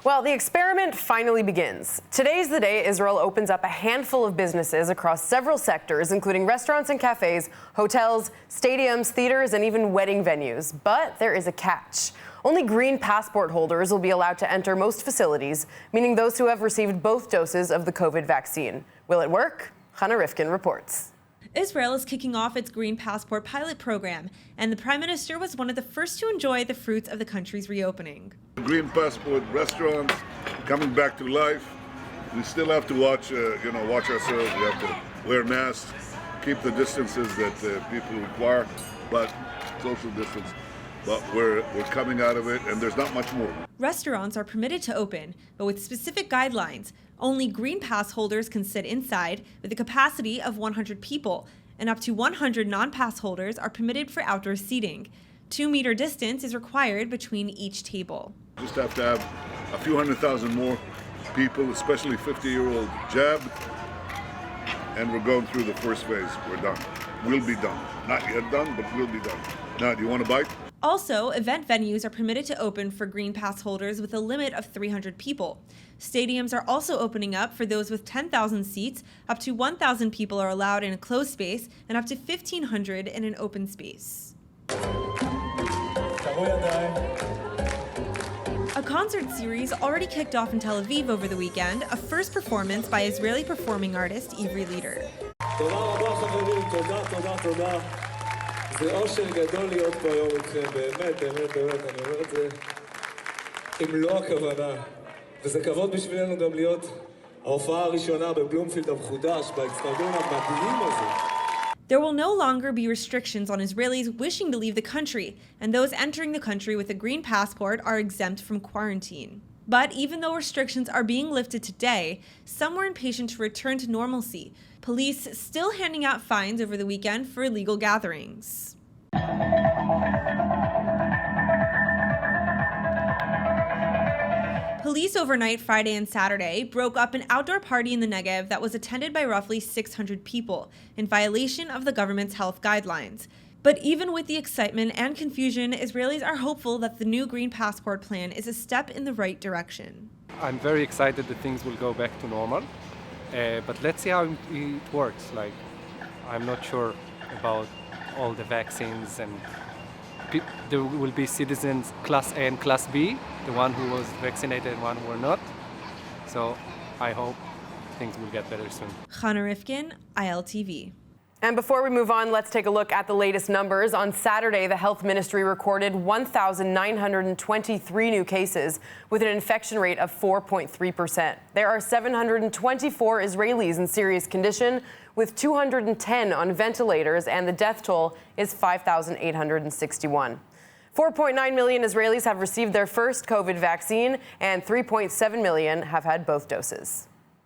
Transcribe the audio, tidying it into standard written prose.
Well, the experiment finally begins. Today's the day Israel opens up a handful of businesses across several sectors, including restaurants and cafes, hotels, stadiums, theaters, and even wedding venues. But there is a catch. Only green passport holders will be allowed to enter most facilities, meaning those who have received both doses of the COVID vaccine. Will it work? Hannah Rifkin reports. Israel is kicking off its Green Passport pilot program, and the Prime Minister was one of the first to enjoy the fruits of the country's reopening. Green Passport restaurants coming back to life. We still have to watch ourselves. We have to wear masks, keep the distances that people require, but social distance. But we're coming out of it, and there's not much more. Restaurants are permitted to open, but with specific guidelines. Only Green Pass holders can sit inside with a capacity of 100 people, and up to 100 non-pass holders are permitted for outdoor seating. 2-meter distance is required between each table. Just have to have a few 100,000 more people, especially 50-year-old jabbed, and we're going through the first phase. We're done. We'll be done. Not yet done, but we'll be done. Now, do you want a bite? Also, event venues are permitted to open for Green Pass holders with a limit of 300 people. Stadiums are also opening up for those with 10,000 seats. Up to 1,000 people are allowed in a closed space and up to 1,500 in an open space. A concert series already kicked off in Tel Aviv over the weekend, a first performance by Israeli performing artist Ivri Lieder. זה אושר גדול להיות פה היום איתכם, באמת, אני אומר את זה במלוא הכוונה. וזה כבוד בשבילנו גם להיות ההופעה הראשונה בבלומפילד המחודש, באצטדיון המדהים הזה. There will no longer be restrictions on Israelis wishing to leave the country, and those entering the country with a green passport are exempt from quarantine. But even though restrictions are being lifted today, some were impatient to return to normalcy. Police still handing out fines over the weekend for illegal gatherings. Police overnight Friday and Saturday broke up an outdoor party in the Negev that was attended by roughly 600 people in violation of the government's health guidelines. But even with the excitement and confusion, Israelis are hopeful that the new Green Passport plan is a step in the right direction. I'm very excited that things will go back to normal, but let's see how it works. I'm not sure about all the vaccines, and there will be citizens Class A and Class B, the one who was vaccinated and one who were not. So I hope things will get better soon. Hannah Rifkin, ILTV. And before we move on, let's take a look at the latest numbers. On Saturday, the health ministry recorded 1,923 new cases with an infection rate of 4.3%. There are 724 Israelis in serious condition, with 210 on ventilators, and the death toll is 5,861. 4.9 million Israelis have received their first COVID vaccine, and 3.7 million have had both doses.